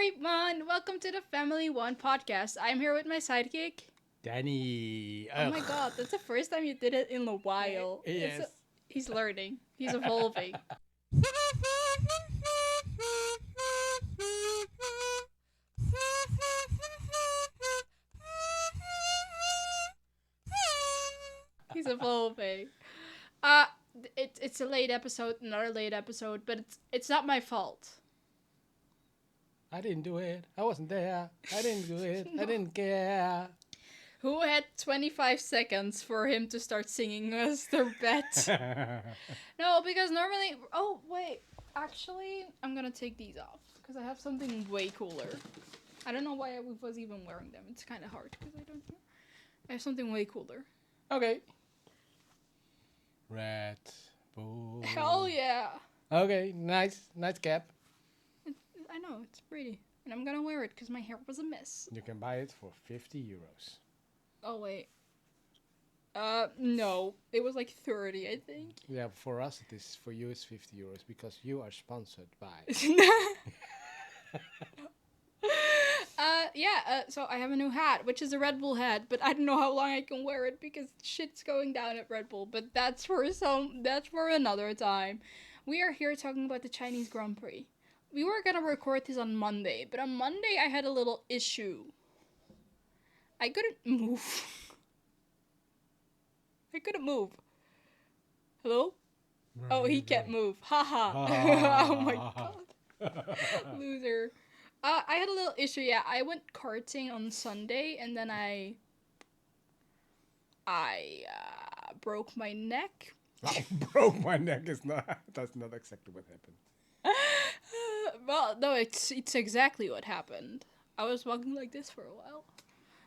everyone! Welcome to the Family One podcast. I'm here with my sidekick. Danny. Oh my god, that's the first time you did it in a while. Yes. He's learning. He's evolving. He's evolving. Uh, it's a late episode, another late episode, but it's not my fault. I didn't do it. I wasn't there. I didn't do it. I didn't care. Who had 25 seconds for him to start singing us their bet? No, because normally... Oh, wait. Actually, I'm gonna take these off. Because I have something way cooler. I don't know why I was even wearing them. It's kind of hard because I don't know. I have something way cooler. Okay. Red Bull. Hell yeah. Okay, nice cap. I know, it's pretty. And I'm gonna wear it because my hair was a mess. You can buy it for 50 euros. Oh, wait. No. It was like 30, I think. Yeah, for us it is. For you it's 50 euros because you are sponsored by. So I have a new hat, which is a Red Bull hat, but I don't know how long I can wear it because shit's going down at Red Bull, but that's for another time. We are here talking about the Chinese Grand Prix. We were gonna record this on Monday, but on Monday I had a little issue. I couldn't move. I couldn't move. Hello? Oh, he can't move. Haha. Oh my god. Loser. I had a little issue, yeah. I went karting on Sunday, and then I broke my neck. Broke my neck is not. That's not exactly what happened. Well, no, it's exactly what happened. I was walking like this for a while.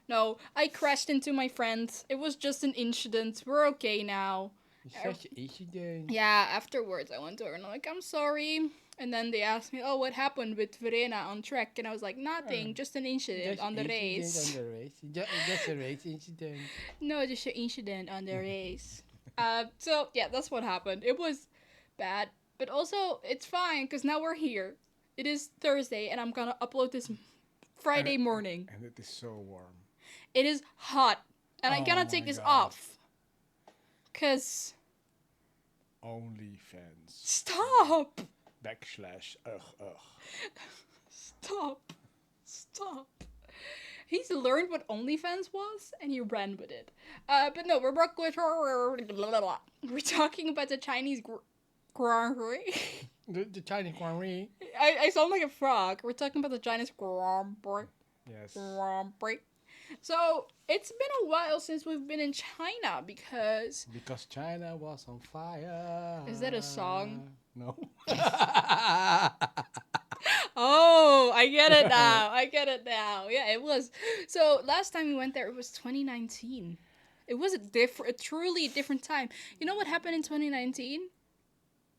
No, I crashed into my friend. It was just an incident. We're okay now. It's such an incident. Yeah, afterwards I went to her and I'm like, I'm sorry. And then they asked me, oh, what happened with Verena on track? And I was like, nothing, just an incident on the race. Just a race incident. No, just an incident on the race. So, yeah, that's what happened. It was bad. But also, it's fine, because now we're here. It is Thursday, and I'm gonna upload this Friday morning. And it is so warm. It is hot. And I'm gonna take this off. Because... OnlyFans. Stop! / ugh. Stop. He's learned what OnlyFans was, and he ran with it. But no, we're talking about the Chinese Grand Prix. The Chinese Grand Prix. I sound like a frog. We're talking about the Chinese Grand Prix. Yes. Grand Prix. So, it's been a while since we've been in China, because... Because China was on fire. Is that a song? No. Oh, I get it now. Yeah, it was. So, last time we went there, it was 2019. It was a truly different time. You know what happened in 2019?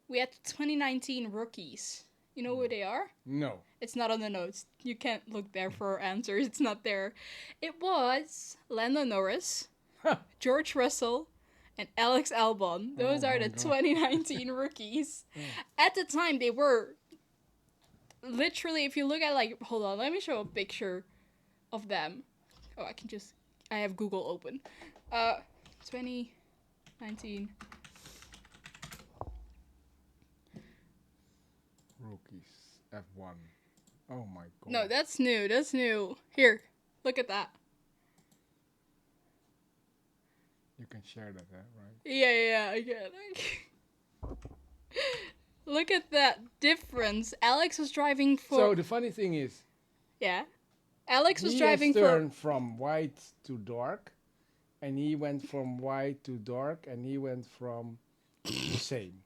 We had 2019 rookies. You know who they are? No. It's not on the notes. You can't look there for answers. It's not there. It was Lando Norris, George Russell, and Alex Albon. Those are the 2019 rookies. At the time, they were literally, if you look at hold on, let me show a picture of them. Oh, I have Google open. 2019 Rookies. F1. Oh my god. No, that's new. Here, look at that. You can share that, right? Yeah, I can. Look at that difference. Alex was driving for... So the funny thing is... Yeah? Alex was he driving has for... turned from white to dark, and he went from white to dark, and he went from the same.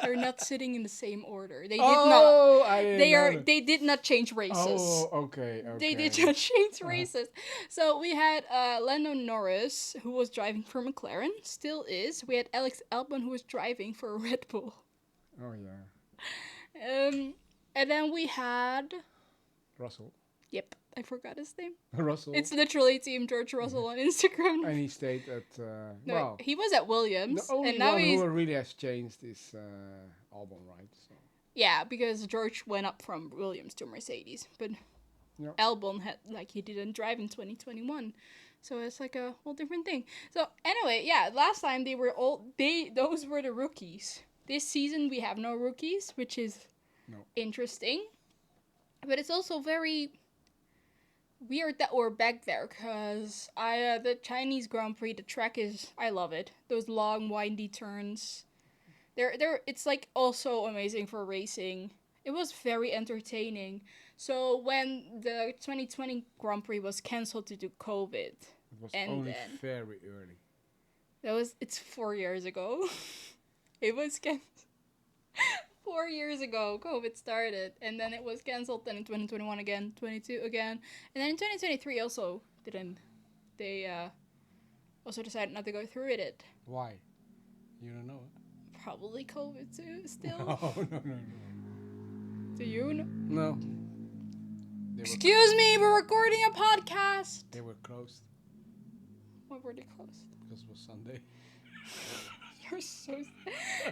They're not sitting in the same order. They did not. I didn't They know are. that. They did not change races. Oh, okay. They did not change races. So we had Lando Norris, who was driving for McLaren, still is. We had Alex Albon, who was driving for Red Bull. Oh yeah. And then we had Russell. Yep, I forgot his name. Russell. It's literally Team George Russell on Instagram. And he stayed at... He was at Williams. the only and now one he's... who really has changed is Albon, right? So. Yeah, because George went up from Williams to Mercedes, but Yeah. Albon had he didn't drive in 2021, so it's like a whole different thing. So anyway, yeah, last time those were the rookies. This season we have no rookies, which is No. interesting, but it's also very weird that we're back there because the Chinese Grand Prix, the track is, I love it. Those long windy turns, it's like also amazing for racing. It was very entertaining. So when the 2020 Grand Prix was cancelled due to COVID, It was and only then very early. it's 4 years ago. It was cancelled 4 years ago. COVID started, and then it was cancelled. Then in 2021 again, 22 again, and then in 2023 also didn't. They also decided not to go through with it. Why? You don't know it? Probably COVID too. Still. No. Do you know? No. Excuse me, we're recording a podcast. They were closed Why were they closed? because it was Sunday. You're so.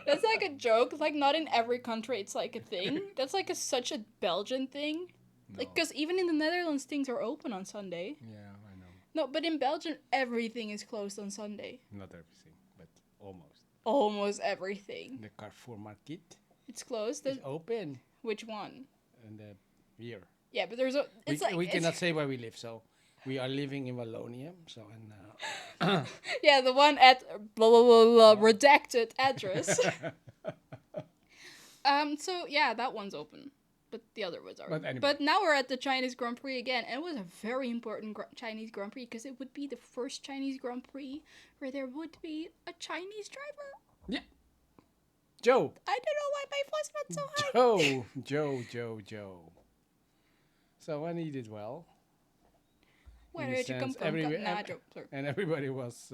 That's like a joke. Like not in every country it's like a thing. That's like such a Belgian thing. No. Like because even in the Netherlands things are open on Sunday. Yeah, I know. No, but in Belgium everything is closed on Sunday. Not everything, but almost. Almost everything. The Carrefour Market It's closed. is open. Which one? And here. Yeah, but there's a. It's we cannot say where we live, so we are living in Wallonia. So yeah, the one at blah blah blah, blah redacted address. So yeah, that one's open, but the other ones aren't. But anyway. But now we're at the Chinese Grand Prix again, and it was a very important Chinese Grand Prix because it would be the first Chinese Grand Prix where there would be a Chinese driver. Yeah. Joe. I don't know why my voice went so high. Joe. So when he did well. Where in a did you come sense, from? Joke. And everybody was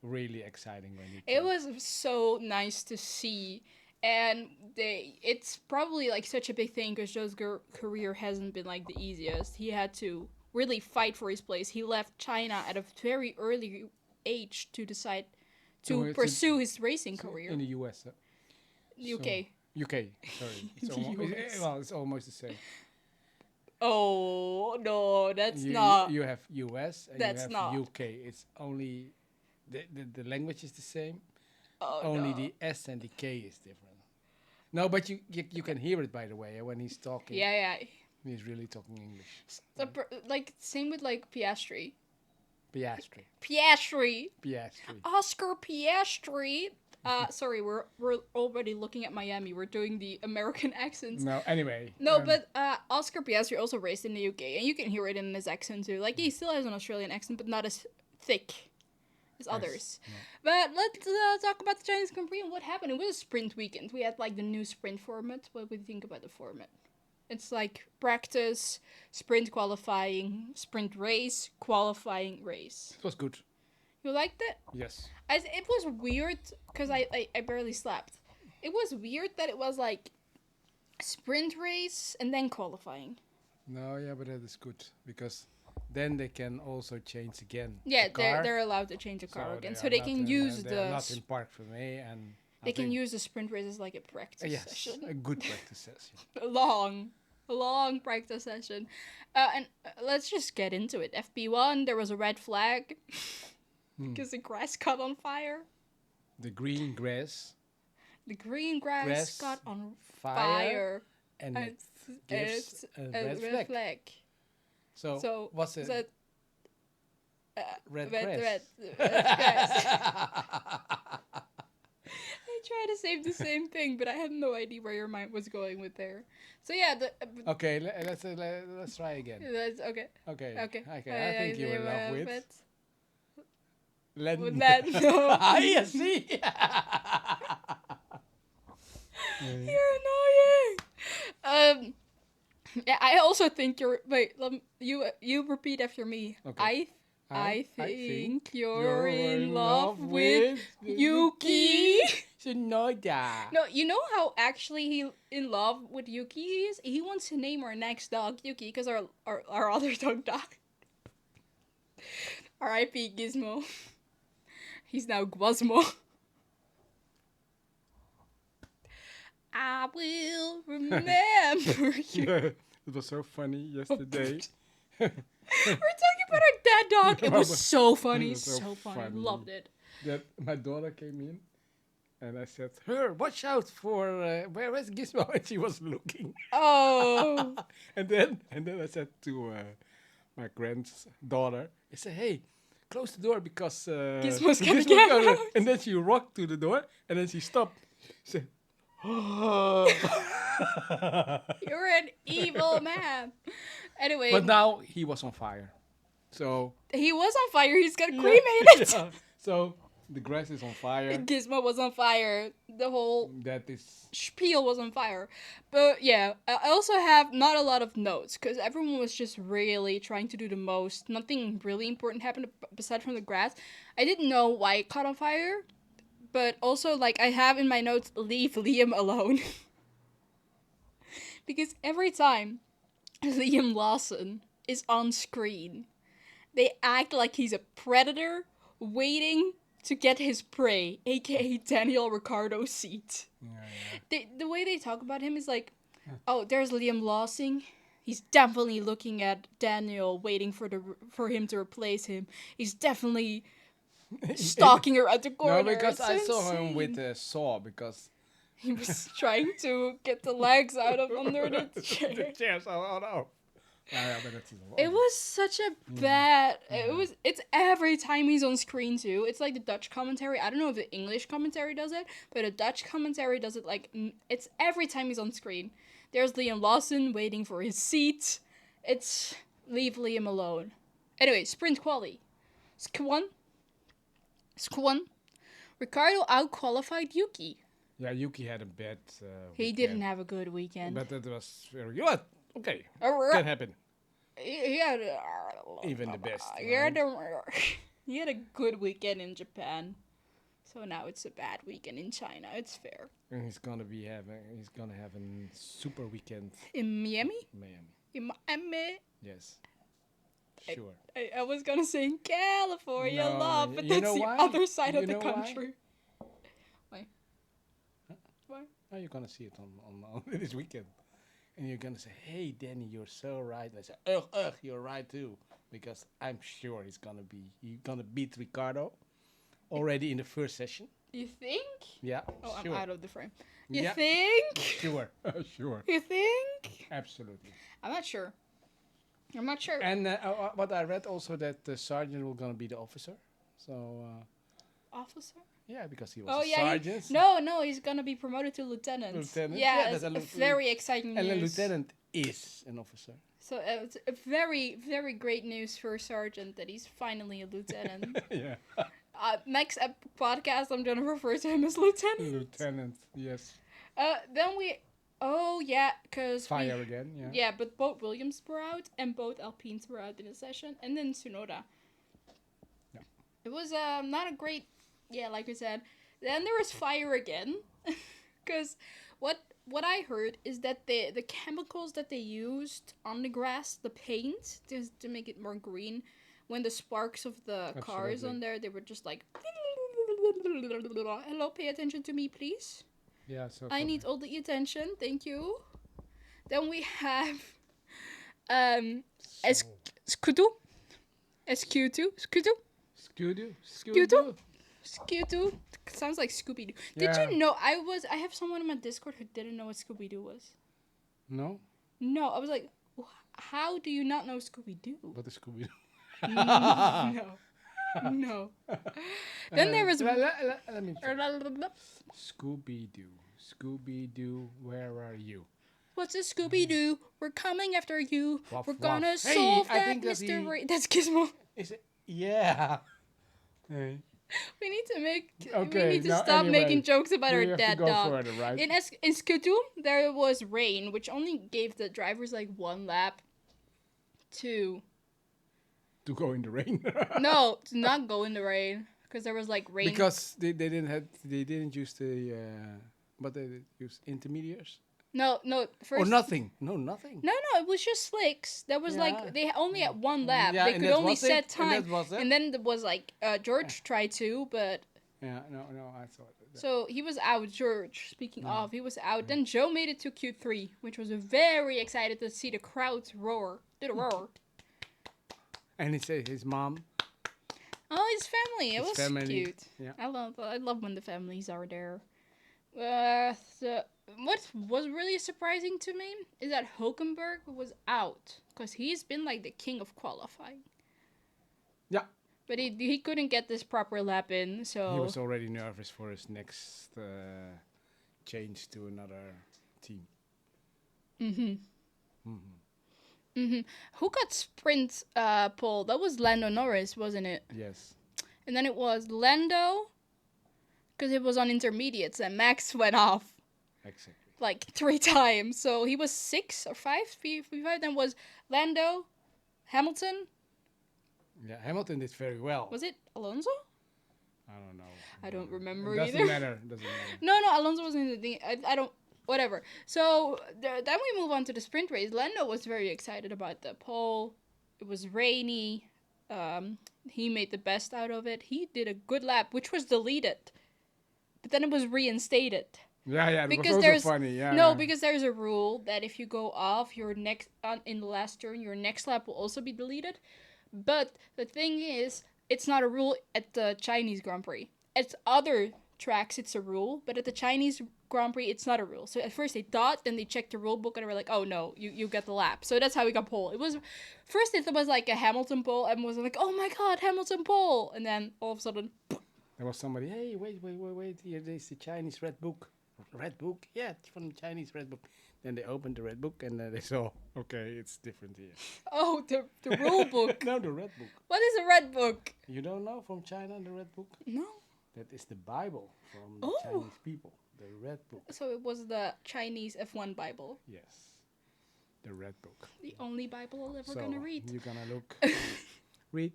really exciting when he It came. was so nice to see. And it's probably like such a big thing because Joe's career hasn't been like the easiest. He had to really fight for his place. He left China at a very early age to decide to pursue his racing career. In the US. UK. UK, sorry. It's almost the same. Oh, no, that's not. You have US and That's you have not. UK. It's only, the language is the same. Oh, Only no. the S and the K is different. No, but you can hear it, by the way, when he's talking. Yeah. He's really talking English. Like, same with like Piastri. Piastri. Oscar Piastri. Sorry, we're already looking at Miami. We're doing the American accents. No, anyway. No, but Oscar Piastri also raced in the UK, and you can hear it in his accent too. Like he still has an Australian accent, but not as thick as others. No. But let's talk about the Chinese Grand Prix and what happened. It was a sprint weekend. We had like the new sprint format. What do you think about the format? It's like practice, sprint qualifying, sprint race, qualifying race. It was good. You liked it? Yes. It was weird because I barely slept. It was weird that it was like sprint race and then qualifying. No, yeah, but that is good because then they can also change again. Yeah, the car. they're allowed to change the car again, so they they can use they're not in park for me, and they can use the sprint race as like a practice yes, session. a good practice session. A long practice session. And let's just get into it. FP1, there was a red flag because the grass caught on fire. The green grass. The green grass caught on fire. And it gives a red flag. So what's it? Red grass. I tried to say the same thing, but I had no idea where your mind was going with there. So yeah, okay, let's try again. That's okay. Okay. Okay. I think you were in love with. With that, no. Yeah, see. You're annoying. Yeah, I also think you're. Wait, you repeat after me. Okay. I think you're in love with Yuki. Tsunoda. No, you know how actually he in love with Yuki is? He wants to name our next dog Yuki because our other dog died. R.I.P. Gizmo. He's now Guasmo. I will remember you. It was so funny yesterday. We're talking about our dead dog. It was so funny. It was So funny. Loved it. That my daughter came in, and I said, "Her, watch out for where is Gizmo?" And she was looking. Oh. and then I said to my granddaughter, I said, "Hey, close the door because Gizmo's gonna get out." And then she rocked to the door, and then she stopped. She said, You're an evil man. Anyway. but now he was on fire. So he was on fire. He's got cremated. yeah. So the grass is on fire. Gizmo was on fire. The whole That is spiel was on fire. But yeah, I also have not a lot of notes because everyone was just really trying to do the most. Nothing really important happened aside from the grass. I didn't know why it caught on fire, but also like I have in my notes, leave Liam alone. Because every time Liam Lawson is on screen, they act like he's a predator waiting to get his prey, aka Daniel Ricciardo's seat. yeah. The way they talk about him is like, oh, there's Liam Lawson. He's definitely looking at Daniel, waiting for him to replace him. He's definitely stalking her at the corner. No, because It's I so saw him insane. with a saw because He was trying to get the legs out of under the chair. the chairs. Oh no. Yeah, but that's It was such a bad. It's every time he's on screen too. It's like the Dutch commentary. I don't know if the English commentary does it, but the Dutch commentary does it like it's every time he's on screen. There's Liam Lawson waiting for his seat. It's leave Liam alone. Anyway, sprint quali. Squan. Ricardo out-qualified Yuki. Yeah, Yuki had a bad. He didn't have a good weekend. But that was very good. Okay, Uh, can happen. He had Even the best. he had a good weekend in Japan. So now it's a bad weekend in China. It's fair. And he's gonna have a super weekend In Miami? in Miami. In Miami? Yes. Sure. I was gonna say in California, No, love, but you that's know the why? other side You of the know why? country. Why? Huh? Why? Oh, you're gonna see it on this weekend. And you're gonna say, "Hey, Danny, you're so right." And I say, "Ugh, you're right too," because I'm sure he's gonna beat Ricardo already in the first session. You think? Yeah. Oh, sure. I'm out of the frame. You Yeah. think? Sure. Sure. You think? Absolutely. I'm not sure. I'm not sure. And what I read also that the sergeant will gonna be the officer. So Officer? yeah, because he was Oh a yeah. sergeant. No, he's gonna be promoted to lieutenant. Lieutenant? Yeah, Yeah, it's that's a very exciting And news. the lieutenant is an officer. So it's a very, very great news for Sergeant that he's finally a lieutenant. Yeah. Next podcast, I'm gonna refer to him as lieutenant. Lieutenant. Yes. Then we, oh yeah, cause Fire again. Yeah. yeah, but both Williams were out and both Alpines were out in the session, and then Tsunoda. Yeah. It was not a great, yeah, like I said. Then there was fire again, cause what I heard is that the chemicals that they used on the grass, the paint, just to make it more green, when the sparks of the cars Absolutely. on there, they were just like, hello, pay attention to me, please. Yeah. So I need all the attention, thank you. Then we have Scudo. SQ2. Scudo. Scooter. Scudo. Sounds like Scooby-Doo. Yeah. Did you know I have someone in my Discord who didn't know what Scooby-Doo was? No. No, I was like, how do you not know Scooby-Doo? What is Scooby? No. Then there was Let me check. Scooby Doo, where are you? What's a Scooby-Doo? We're coming after you. Wuff, We're gonna wuff. Hey, solve I that think that's mystery. That's Gizmo. Is it? Yeah. Hey. We need to make. Okay, we need to now stop anyway, making jokes about we our have to dead go dog. further, right? In Skidoo, there was rain, which only gave the drivers like one lap to To go in the rain. no, to not go in the rain because there was like rain. Because they didn't use the but they used intermediates no, first or nothing. No, nothing. No, it was just slicks. There was Yeah. like they only had one lap. Yeah, they and could that only was it, set and time. that was it. And then there was like George tried to, but Yeah, no, I thought that. So he was out, George. Speaking Yeah. of, he was out. Yeah. Then Joe made it to Q3, which was very excited to see the crowds roar. Did a roar. And he said his mom. Oh, his family. It His was family, cute. yeah. I love when the families are there. What was really surprising to me is that Hulkenberg was out because he's been like the king of qualifying. Yeah. But he couldn't get this proper lap in, so He was already nervous for his next change to another team. Who got sprint pole? That was Lando Norris, wasn't it? Yes. And then it was Lando, because it was on intermediates, and Max went off Exactly. like 3 times. So he was 6 or 5, P5. Then was Lando, Hamilton. Yeah, Hamilton did very well. Was it Alonso? I don't know. I don't remember Doesn't either. matter. Doesn't matter. No, Alonso wasn't in the thing. I don't. Whatever. So then we move on to the sprint race. Lando was very excited about the pole. It was rainy. He made the best out of it. He did a good lap, which was deleted, but then it was reinstated. Yeah, it Because was there's also funny. Yeah. no, yeah. because there's a rule that if you go off your next in the last turn, your next lap will also be deleted. But the thing is, it's not a rule at the Chinese Grand Prix. At other tracks, it's a rule, but at the Chinese Grand Prix, it's not a rule. So at first they thought, then they checked the rule book and they were like, oh no, you get the lap. So that's how we got pole. It was, first it was like a Hamilton pole, and was like, oh my god, Hamilton pole. And then all of a sudden, There was somebody, hey, wait. Here, there's the Chinese Red Book. Red Book? Yeah, it's from the Chinese Red Book. Then they opened the Red Book and they saw, okay, it's different here. oh, the rule book. No, the Red Book. What is a red book? You don't know from China, the Red Book? No. That is the Bible from the Oh. Chinese people. The Red Book. So it was the Chinese F1 Bible. Yes. The Red Book. The only Bible I'll ever So gonna read. you're gonna look, read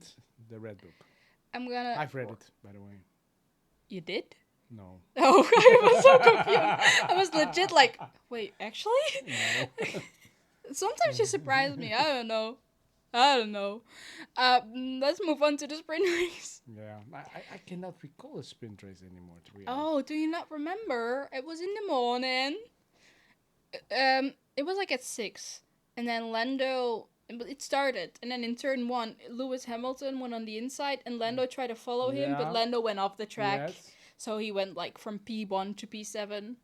the Red Book. I'm gonna. I've read it, by the way. You did? No. Oh, I was so confused. I was legit like, wait, actually? No. Sometimes you surprise me. I don't know. Let's move on to the sprint race. Yeah. I cannot recall a sprint race anymore, to be honest. Oh, do you not remember? It was in the morning. It was like at 6. And then Lando, it started. And then in turn 1, Lewis Hamilton went on the inside. And Lando tried to follow him, Yeah. but Lando went off the track. Yes. So he went like from P1 to P7.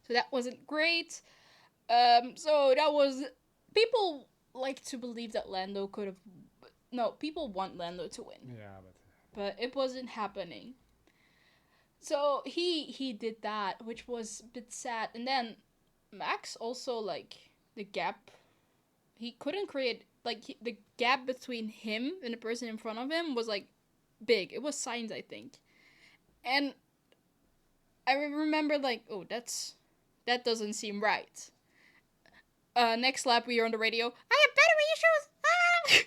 So that wasn't great. So that was... People like to believe that Lando could have... No, people want Lando to win. Yeah, But it wasn't happening. So he did that, which was a bit sad. And then Max also, like, the gap... He couldn't create... Like, the gap between him and the person in front of him was, like, big. It was Sainz, I think. And I remember, like, oh, that doesn't seem right. Next lap, we are on the radio. I have battery issues! Ah!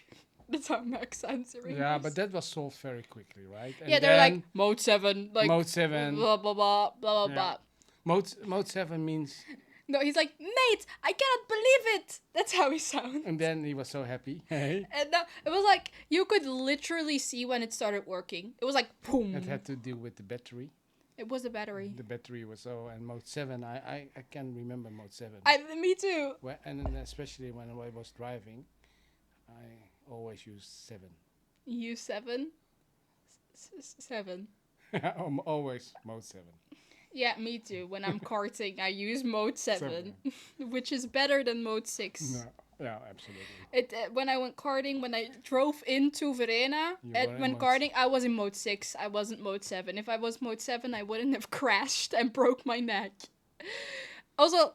That's how Max answering. Yeah, is. but that was solved very quickly, right? And Yeah, they're like, then mode 7. Like, Mode 7. blah, blah, blah, blah, blah, Yeah. blah. Mode 7 means... No, he's like, mate, I cannot believe it! That's how he sounds. And then he was so happy. Hey. And it was like, you could literally see when it started working. It was like, boom. It had to do with the battery. It was the battery. The battery was so... And Mode 7, I can remember Mode 7. Me too. And then especially when I was driving, I always used 7. You 7? 7. Always Mode 7. Yeah, me too. When I'm karting, I use mode 7, which is better than mode 6. No. Yeah, absolutely. When I went karting, when I drove into Verena, You were in when mode karting, I was in mode 6. I wasn't mode 7. If I was mode 7, I wouldn't have crashed and broke my neck. Also,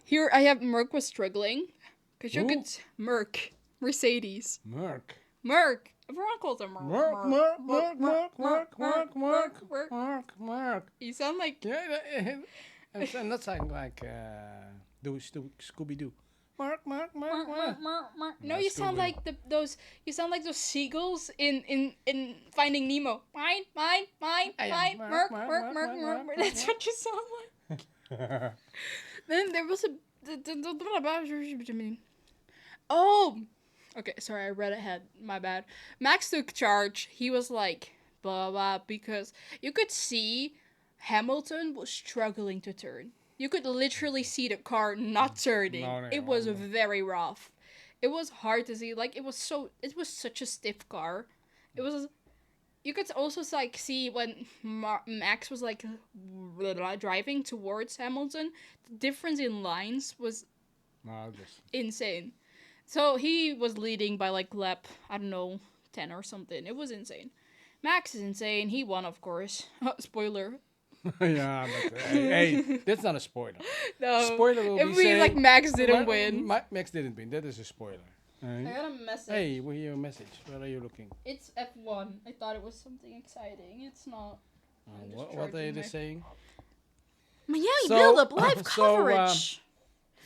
here I have Merc was struggling. Because you could... Mercedes. Merc. Everyone calls him Merc. Merc. You sound like... Yeah, and that sound like Scooby-Doo. Mark. No, you sound like those seagulls in Finding Nemo. Mine. Merc. That's what you sound like. Then there was oh, okay. Sorry, I read ahead. My bad. Max took charge. He was like blah, blah, because you could see Hamilton was struggling to turn. You could literally see the car not turning. No, no, It was no. very rough. It was hard to see. Like, it was such a stiff car. It was, you could also like see when Max was like driving towards Hamilton, the difference in lines was No, just insane. So he was leading by like lap, I don't know, 10 or something. It was insane. Max is insane. He won, of course. Spoiler. yeah, but hey, that's not a spoiler. No. Spoiler will It be means like saying Max didn't win. Max didn't win. That is a spoiler. I got a message. Hey, we hear a message. Where are you looking? It's F1. I thought it was something exciting. It's not. I'm just What are charging they my- saying? But yeah, you So- build up live so, coverage.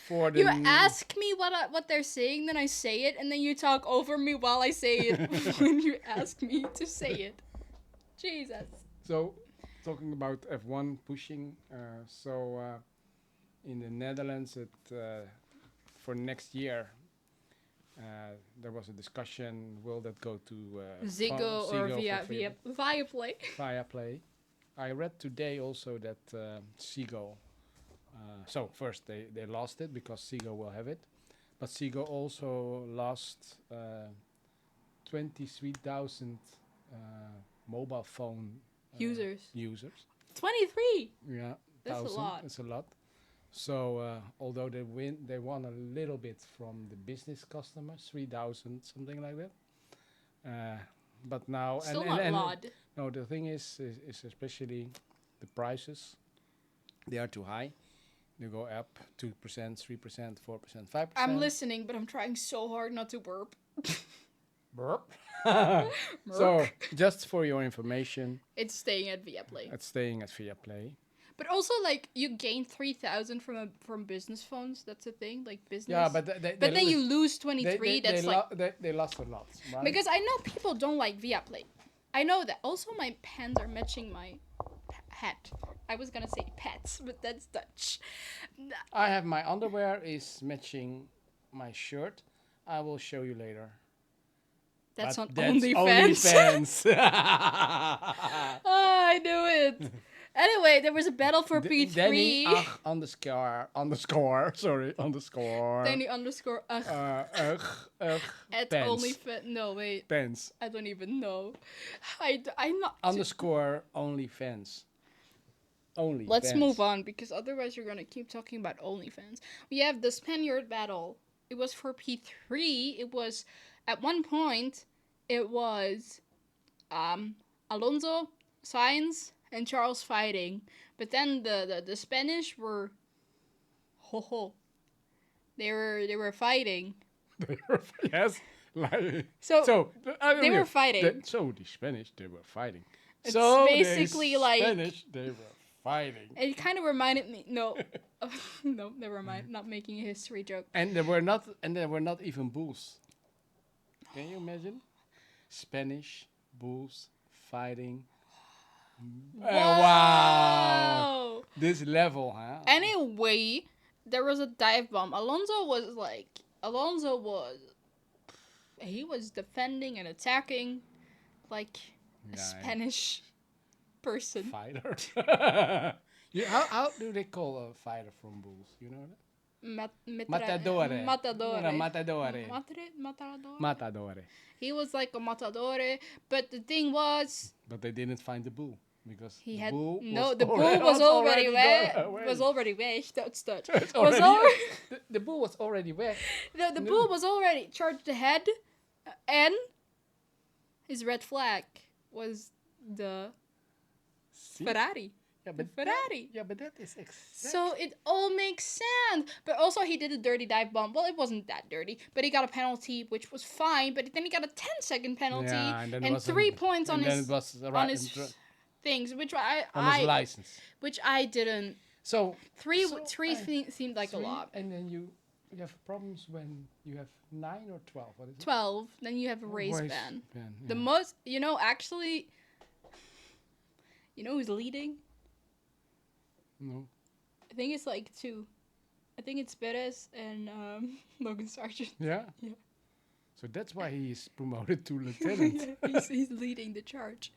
For the You ask me what they're saying, then I say it, and then you talk over me while I say it when you ask me to say it. Jesus. So, talking about F1 pushing, in the Netherlands, for next year, there was a discussion: will that go to Ziggo or Viaplay. Viaplay? I read today also that Ziggo. So first they lost it because Ziggo will have it, but Ziggo also lost 23,000 mobile phone Users. users. 23. Yeah, That's a 1,000. lot. It's a lot. So although they won a little bit from the business customers, 3,000 something like that. But now Still not a lot. no, the thing is especially the prices. They are too high. They go up 2%, 3%, 4%, 5%. I'm listening, but I'm trying so hard not to burp. Burp. So, just for your information, It's staying at Viaplay. it's staying at Viaplay. But also, like, you gain 3,000 from business phones. That's a thing, like business. Yeah, but But then you lose 23. That's like they lost a lot, right? because I know people don't like Viaplay. I know that. Also, my pants are matching my hat. I was gonna say pets, but that's Dutch. I have my underwear is matching my shirt. I will show you later. That's But on that's OnlyFans. OnlyFans. Oh, I knew it. Anyway, there was a battle for P3. Danny underscore. Sorry, underscore. Danny underscore ugh. At pants. OnlyFans. No, wait. Pants. I don't even know. I'm not. Underscore OnlyFans. Only. Let's move on because otherwise you're gonna keep talking about OnlyFans. We have the Spaniard battle. It was for P3. It was at one point. It was, Alonso, Sainz, and Charles fighting. But then the Spanish were, they were fighting. Yes. Like, So they were the fighting. Spanish they were fighting. It's so basically the like- Spanish they were fighting. It kind of reminded me. No, no, never mind. Not making a history joke. And there were not even bulls. Can you imagine? Spanish bulls fighting. Wow. This level, huh? Anyway, there was a dive bomb. Alonso was he was defending and attacking like a Yeah, Spanish person. fighter. How do they call a fighter from bulls? You know that? Matadore. Matadore. Una matadore. Matadore. Matadore. He was like a matadore, but the thing was, But they didn't find the bull because he the had bull the bull was already weg. That's Dutch. It's Was already- already the bull was already wet. the bull was already charged ahead, and his red flag was the See? Ferrari. Yeah, but Ferrari. Yeah, but that is exact. So it all makes sense. But also he did a dirty dive bomb. Well, it wasn't that dirty, but he got a penalty, which was fine. But then he got a 10-second penalty Yeah, and then it and was 3 points on and then his it was on his things, which on his license. which I didn't. So Three So, seemed like a three, lot. and then you have problems when you have 9 or 12. What is it? 12. Then you have a race Race ban. ban, The yeah. most, actually, who's leading? No. I think it's like 2. I think it's Perez and Logan Sargent. Yeah. Yeah. So that's why he's promoted to lieutenant. He's leading the charge.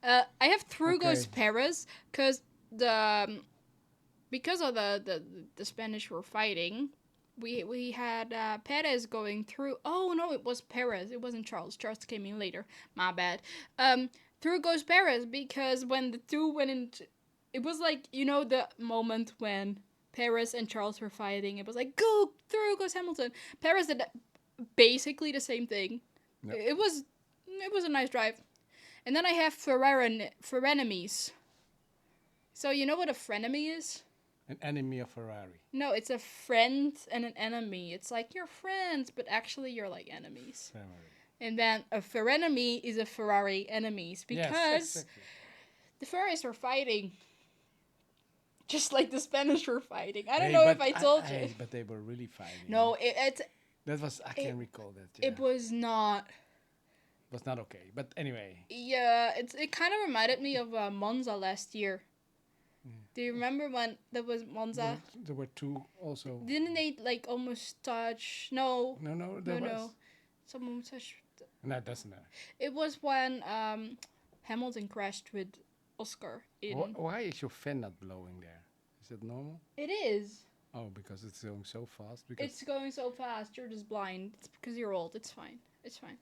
I have through goes Okay. Perez because of the Spanish were fighting. We had Perez going through. Oh no, it was Perez. It wasn't Charles. Charles came in later. My bad. Through goes Perez because when the two went into, it was like the moment when Perez and Charles were fighting. It was like go through goes Hamilton. Perez did basically the same thing. Yep. It was a nice drive. And then I have frenemies. So you know what a frenemy is? An enemy of Ferrari. No, it's a friend and an enemy. It's like you're friends, but actually you're like enemies. Ferrari. And then a frenemy is a Ferrari enemies because Yes, exactly. the Ferraris were fighting. Just like the Spanish were fighting. I don't Hey, know but if I told you. But they were really fighting. No, I can recall that. Yeah. it was not. It was not okay. But anyway. Yeah, it kind of reminded me of Monza last year. Do you remember when there was Monza? There were two also. Didn't they like almost touch? No. No, there was. No. Someone touched. No, it doesn't matter. It was when Hamilton crashed with Oscar in. Why is your fan not blowing there? Is it normal? It is. Oh, because it's going so fast. Because It's going so fast. You're just blind. It's because you're old. It's fine. It's fine.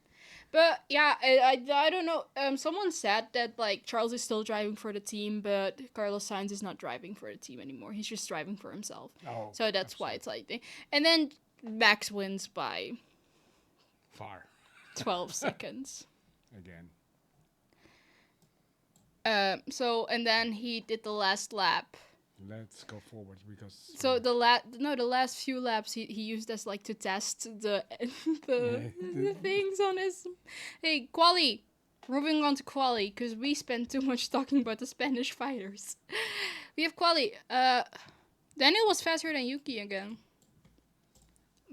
But yeah, I don't know. Someone said that like Charles is still driving for the team, but Carlos Sainz is not driving for the team anymore. He's just driving for himself. Oh, So that's why it's like. And then Max wins by far 12 seconds. again. And then he did the last lap. Let's go forward because. So the last few laps he used as like to test the the things on his. Hey, quali, moving on to quali because we spent too much talking about the Spanish fighters. We have quali. Daniel was faster than Yuki again,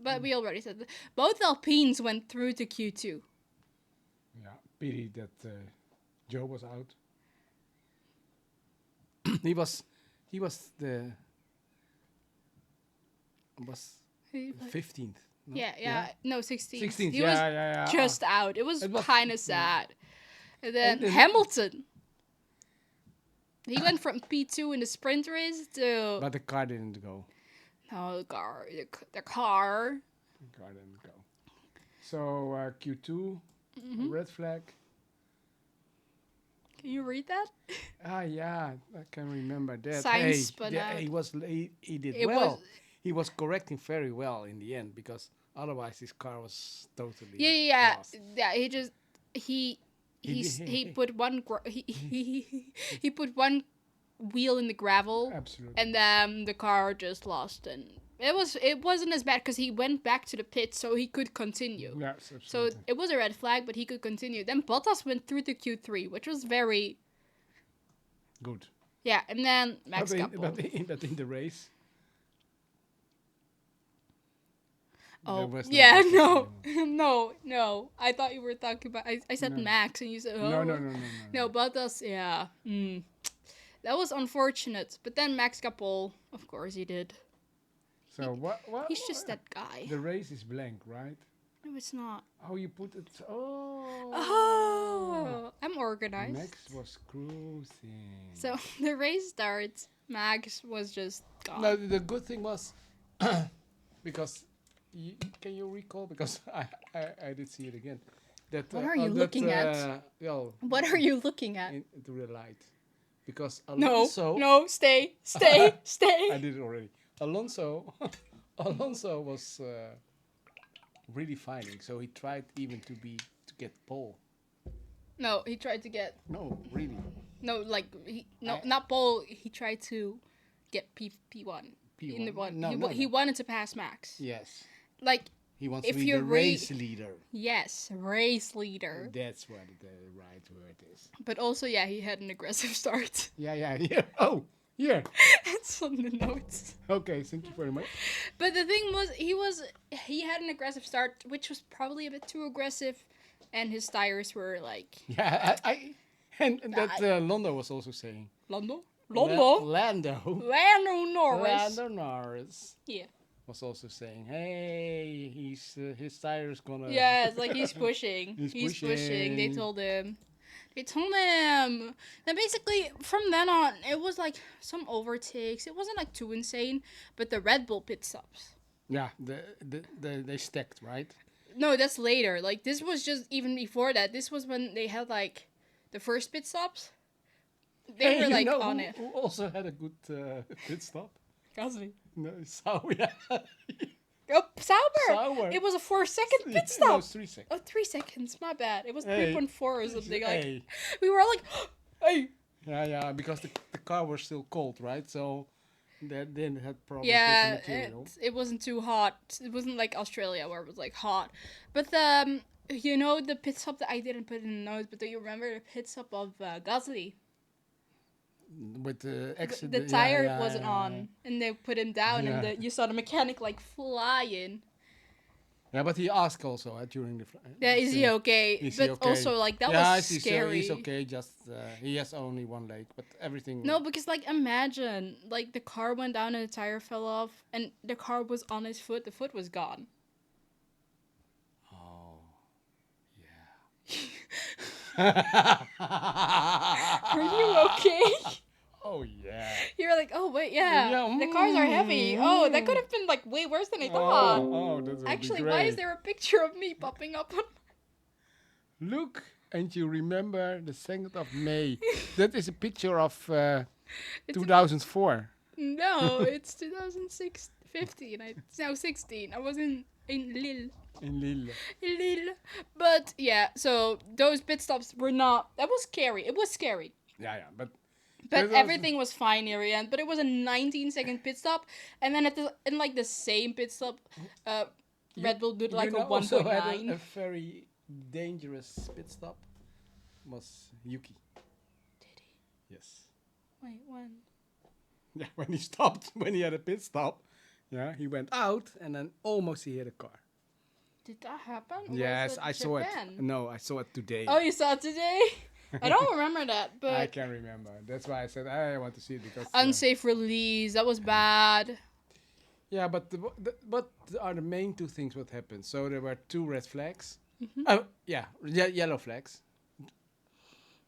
but we already said that. Both Alpines went through to Q2. Yeah, pity that Joe was out. He was the 15th. No? Yeah. No, 16th. 16th. He was Yeah. just out. It was kind of sad. And then And Hamilton. He went from P2 in the sprint race to But the car didn't go. no the car. The car didn't go. So Q2, red flag. Can you read that? Yeah, I can remember that. Science, but he did it well. was- He was correcting very well in the end because otherwise his car was totally Yeah. lost. He just he put one he put one wheel in the gravel, Absolutely. and then the car just lost, and it wasn't as bad because he went back to the pit so he could continue. Yes, So absolutely. it was a red flag, but he could continue. Then Bottas went through to Q3, which was very Good. yeah, and then Max got pole. But in the race. there Oh was yeah, Bottas no, anymore. no. I thought you were talking about. I said No. Max, and you said oh. No. No, Bottas, yeah. That was unfortunate. But then Max got pole. Of course he did. So what? He's just that guy. The race is blank, right? No, it's not. Oh, you put it. Oh, I'm organized. Max was cruising. So the race starts. Max was just gone. No, the good thing was because can you recall? Because I did see it again. That What are you looking at? Well, What are you looking at? into the light. Because No, Alonso. no, stay. I Stay. did it already. Alonso was really fighting, so he tried even to get pole. No, he tried to get. No, really. No, like not pole. He tried to get P1 in the P1. one. No, He wanted to pass Max. Yes. Like He wants If to be you the re- race leader. yes, race leader. That's what the right word is. But also, yeah, he had an aggressive start. Yeah. Oh, yeah. It's on the notes. Okay, thank you very much. But the thing was, he had an aggressive start, which was probably a bit too aggressive, and his tires were like Yeah, and that Londo was also saying. Lando Lando Norris. Lando Norris. Yeah. was also saying, "Hey, his tire is gonna." Yeah, it's like he's pushing. He's He's pushing. They pushing. told him. They told him. Then basically, from then on, it was like some overtakes. It wasn't like too insane, but the Red Bull pit stops. Yeah, they stacked, right? No, that's later. Like this was just even before that. This was when they had like the first pit stops. They Hey, were you like know on who, it. who also had a good pit stop? Gasly. No, so yeah, Oh, Sauber. Sauber. It was a 4-second pit No, stop. it's 3 seconds. Oh, 3 seconds. My bad. It was Hey. 3.4 or something. Like Hey. we were all like, hey. Yeah, because the car was still cold, right? So that didn't have problems Yeah, with the material. it wasn't too hot. It wasn't like Australia where it was like hot. But you know the pit stop that I didn't put in the notes, but do you remember the pit stop of Gasly? With the exit, The tire wasn't on, and they put him down, Yeah. and you saw the mechanic like flying. Yeah, but he asked also during the. Yeah, is he okay? Is he But okay? also like that Yeah, was scary. he's okay. Just he has only one leg, but everything. No, because like imagine like the car went down and the tire fell off, and the car was on his foot. The foot was gone. Oh, yeah. Are you okay? Oh yeah. You're like, oh wait, yeah, Yeah, the cars are heavy. Oh, that could have been like way worse than I thought. Oh, that would Actually, be why great. is there a picture of me popping up on? Look, and you remember the 2nd of May. That is a picture of It's 2004. No, it's 2006, 15. It's now 16. I was in Lille. In Lille. In Lille. But yeah, so those pit stops were not. That was scary. It was scary. Yeah, but But That was- everything was fine near the end. But it was a 19-second pit stop, and then in like the same pit stop, Red Bull did like a also had 1.9. a very dangerous pit stop. Was Yuki? Did he? Yes. Wait, when? Yeah, when he stopped, when he had a pit stop, yeah, he went out and then almost he hit a car. Did that happen? Or was Yes, that I saw it. Japan? No, I saw it today. Oh, you saw it today? I don't remember that, I but can't remember. That's why I said I want to see it because. unsafe release. That was bad. Yeah, but what are the main two things what happened? So there were 2 red flags. Mm-hmm. Oh yeah, yellow flags.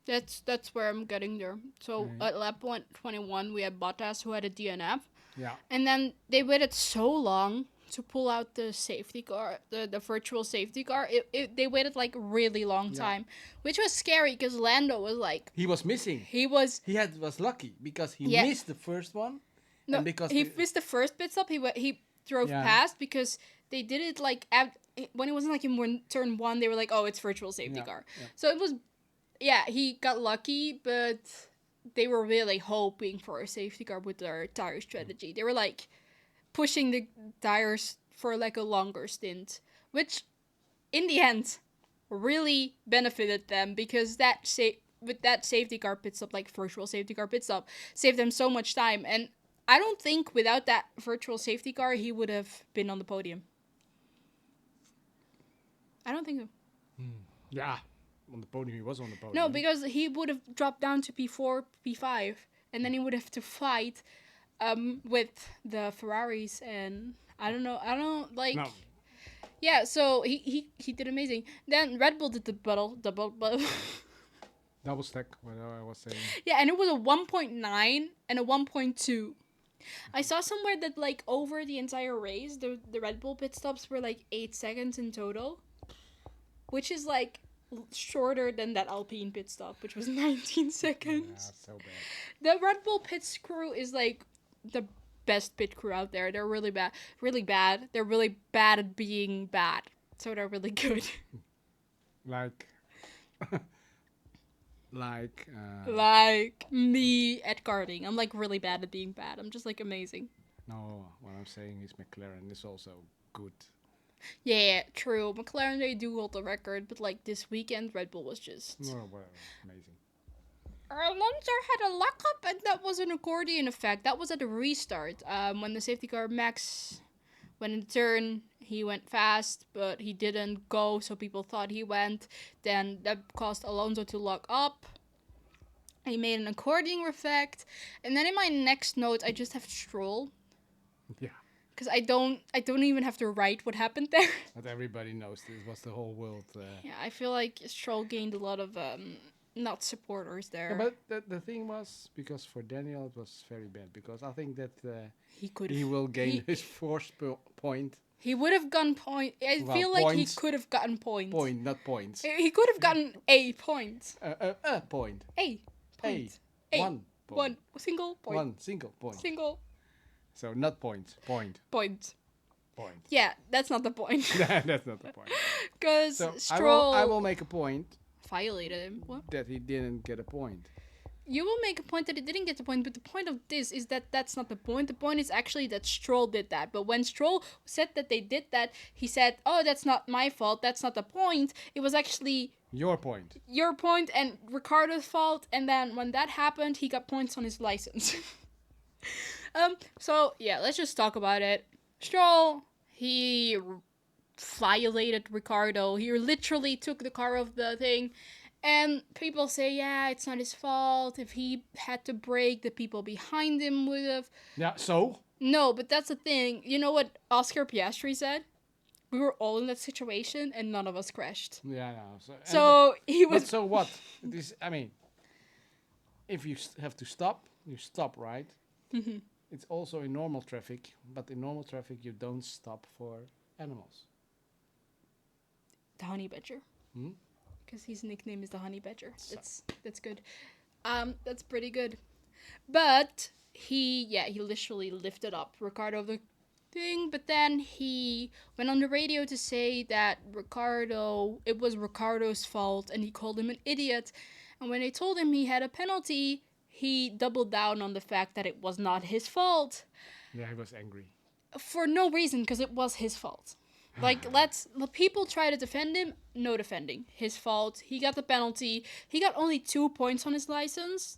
That's where I'm getting there. So at lap 21, we had Bottas who had a DNF, Yeah. and then they waited so long to pull out the safety car, the virtual safety car. They waited like really long Yeah. time, which was scary because Lando was like He was missing. he was Was lucky because he Yeah. missed the first one. no and because he the- missed the first pit stop. He drove Yeah. past because they did it like when it wasn't like in turn 1. They were like, oh, it's virtual safety Yeah, car. yeah. So it was, yeah, he got lucky, but they were really hoping for a safety car with their tire strategy. They were like pushing the tires for like a longer stint, which in the end really benefited them because with that safety car pit stop, like virtual safety car pit stop, saved them so much time. And I don't think without that virtual safety car he would have been on the podium. I don't think so. Yeah, on the podium. He was on the podium. No, because he would have dropped down to P4, P5, and then he would have to fight with the Ferraris, and I don't know, like, No. yeah. So he did amazing. Then Red Bull did the double, Double stack. What I was saying. yeah, and it was a 1.9 and a 1.2. I saw somewhere that like over the entire race, the Red Bull pit stops were like 8 seconds in total, which is like shorter than that Alpine pit stop, which was 19 Yeah, seconds. so bad. The Red Bull pit crew is like the best pit crew out there. They're really bad. They're really bad at being bad. So they're really good. Like. like. Like me at karting. I'm like really bad at being bad. I'm just like amazing. No, what I'm saying is McLaren is also good. Yeah, true. McLaren, they do hold the record, but like this weekend, Red Bull was just... No, whatever. Amazing. Alonso had a lockup, and that was an accordion effect. That was at the restart. When the safety car Max went in turn, he went fast, but he didn't go, so people thought he went. Then that caused Alonso to lock up. He made an accordion effect. And then in my next note, I just have Stroll. Yeah. because I don't even have to write what happened there. But everybody knows this was the whole world. Yeah, I feel like Stroll gained a lot of not supporters there. Yeah, but the thing was, because for Daniel it was very bad, because I think that he could he will gain his fourth point. He would have gotten point. I Well, feel like he points. could have gotten point. Point, not points. He could have gotten a point. Point. A point. A. A. One point. One single point. One single point. Single So not points. Point. point. Point. Yeah, that's not the point. That's not the point. Because So Stroll I will make a point violated him. What? that he didn't get a point. You will make a point that he didn't get the point, but the point of this is that that's not the point. The point is actually that Stroll did that. But when Stroll said that they did that, he said, "Oh, that's not my fault. That's not the point. It was actually Your point. your point and Ricardo's fault." And then when that happened, he got points on his license. So yeah, let's just talk about it. Stroll, he violated Ricardo. He literally took the car off the thing. And people say, yeah, it's not his fault. If he had to brake, the people behind him would have. Yeah, so? No, but that's the thing. You know what Oscar Piastri said? We were all in that situation and none of us crashed. Yeah, no. So he was. But so what? This, I mean, if you have to stop, you stop, right? Mm-hmm. It's also in normal traffic, but in normal traffic you don't stop for animals. The honey badger. Hmm? Because his nickname is the honey badger. That's good. That's pretty good. But he literally lifted up Ricardo the thing, but then he went on the radio to say that it was Ricardo's fault, and he called him an idiot. And when they told him he had a penalty, he doubled down on the fact that it was not his fault. Yeah, he was angry. For no reason, because it was his fault. Like, let people try to defend him. No defending. His fault. He got the penalty. He got only 2 points on his license,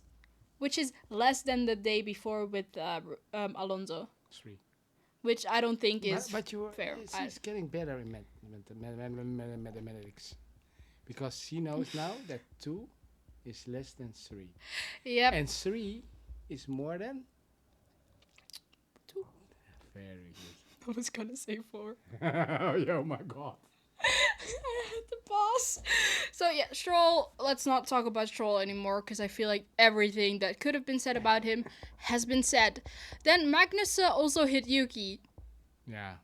which is less than the day before with Alonso. 3. Which I don't think is but fair. He's getting better in mathematics. Because he knows now that 2 is less than 3. Yep. And 3 is more than 2. Very good. I was gonna say 4. Oh my god. I had to pause. So yeah, Stroll, let's not talk about Stroll anymore, because I feel like everything that could have been said about him has been said. Then Magnussen also hit Yuki. Yeah.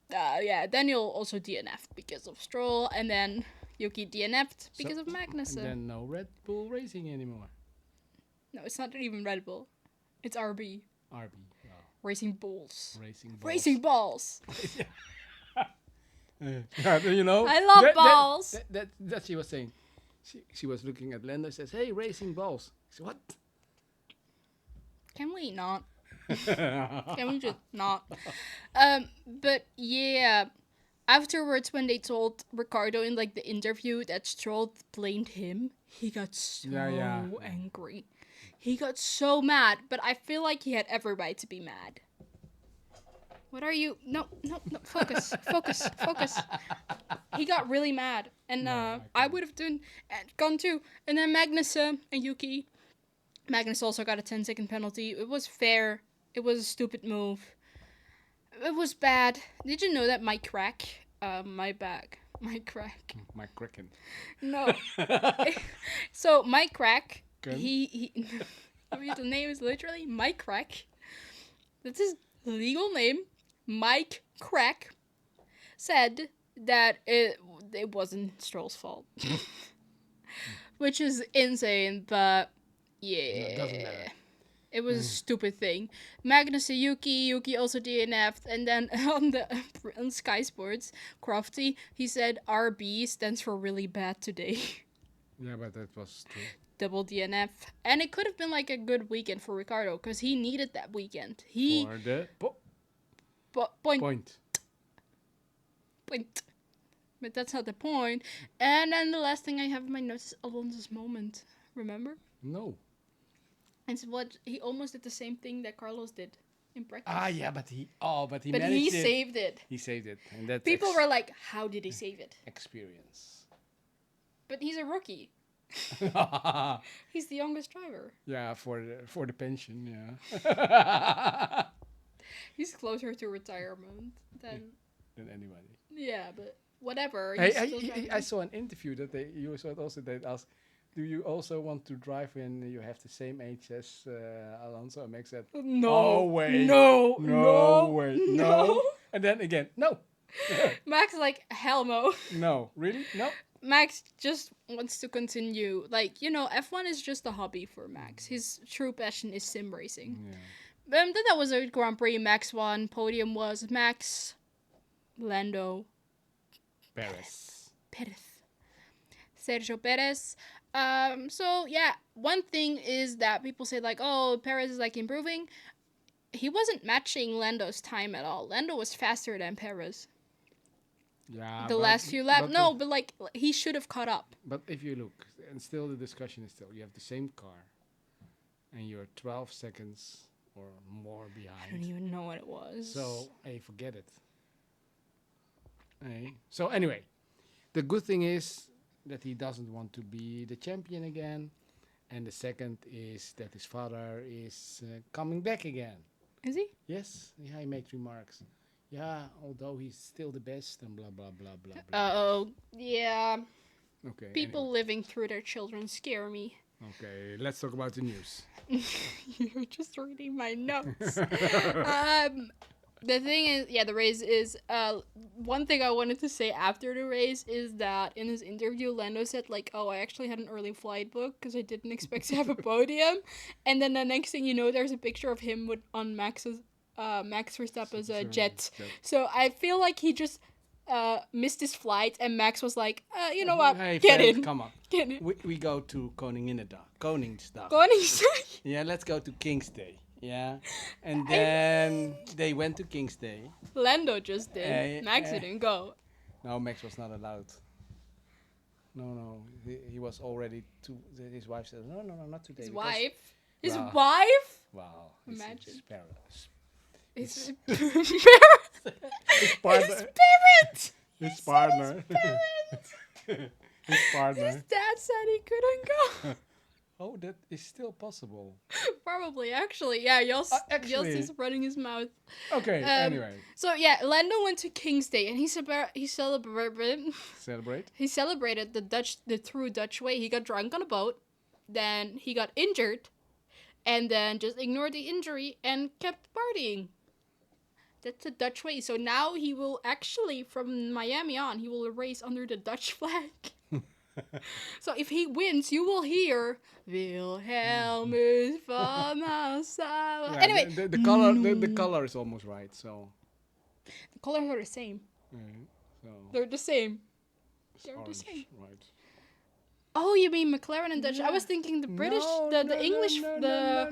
Daniel also DNF'd because of Stroll, and then Yuki DNF'd because of Magnussen. And then no Red Bull racing anymore. No, it's not even Red Bull. It's RB. RB. Racing Bulls. Racing balls. Racing balls. You know, I love balls. That she was saying. She was looking at Lando and says, "Hey, racing balls." I said, "What?" Can we not? Can we just not? But yeah, afterwards when they told Ricardo in like the interview that Stroll blamed him, he got so angry. He got so mad, but I feel like he had every right to be mad. What are you? No. Focus. He got really mad, and I would have gone too. And then Magnussen and Yuki. Magnus also got a 10-second penalty. It was fair. It was a stupid move. It was bad. Did you know that Mike Crack? Mike Crack. Mike Kraken. No. So Mike Crack. Gun? He the name is literally Mike Crack. That's his legal name. Mike Crack said that it wasn't Stroll's fault. Which is insane, but yeah. It doesn't matter. It was a stupid thing. Magnus and Yuki also DNF'd, and then on Sky Sports, Crofty, he said RB stands for really bad today. Yeah, but that was true. Double DNF. And it could have been like a good weekend for Ricardo, because he needed that weekend. For the point. But that's not the point. And then the last thing I have in my notes is Alonso's moment. Remember? No. It's what he almost did the same thing that Carlos did in practice. Ah, yeah, but he But managed he it. saved it. He saved it, and that's People were like, "How did he save it?" experience. But he's a rookie. He's the youngest driver. Yeah, for the pension, yeah. He's closer to retirement than anybody. yeah, but whatever. Hey, He's still driving. I saw an interview that you saw it also they asked, do you also want to drive when you have the same age as Alonso? And Max said, No. oh wait, No. no No. way, No. no. And then again, no, Max like hell no. no, really, no. Max just wants to continue. Like, F1 is just a hobby for Max. His true passion is sim racing. Yeah. Then that was a Grand Prix. Max won. Podium was Max, Lando, Perez. Sergio Perez. So yeah, one thing is that people say like, oh, Perez is like improving. He wasn't matching Lando's time at all. Lando was faster than Perez. Yeah. The last few laps. No, but like he should have caught up. But if you look, and still the discussion is still, you have the same car, and you're 12 seconds or more behind. I don't even know what it was. So, hey, forget it. Hey. So anyway, the good thing is that he doesn't want to be the champion again, and the second is that his father is coming back again. Is he? Yes, yeah, he makes remarks. Yeah, although he's still the best and blah blah blah blah blah. Oh, yeah. Okay. People living through their children scare me. Okay, let's talk about the news. You're just reading my notes. The thing is, yeah, the race is, one thing I wanted to say after the race is that in his interview, Lando said, like, oh, I actually had an early flight book because I didn't expect to have a podium. And then the next thing you know, there's a picture of him on Max Verstappen's jet. So I feel like he just missed his flight, and Max was like, you know what, Hey, get friend, in. come on. Get in. We go to Koninginnedag. Koningsdag. Koningsdag. Yeah, let's go to King's Day. Yeah. And then they went to King's Day. Lando just did. Max didn't go. No, Max was not allowed. No. He was already too... His wife said, no, not today. His wife? His Wow. wife? Wow. Imagine. His parents. His His partner. His parent! His partner. His His partner. dad said he couldn't go. Oh, that is still possible. Probably, actually. Yeah, Jos Actually. is running his mouth. Okay, anyway. So, yeah, Lando went to King's Day, and he celebrated Celebrate. he celebrated the true Dutch way. He got drunk on a boat, then he got injured, and then just ignored the injury and kept partying. That's the Dutch way. So now he will actually, from Miami on, he will race under the Dutch flag. So if he wins, you will hear Wilhelm is van Nassau. Yeah, Anyway, the color is almost right. So, the colors are the same. so They're the same. it's They're the orange, same. right? Oh, you mean McLaren and Dutch? I was thinking the British, the English, the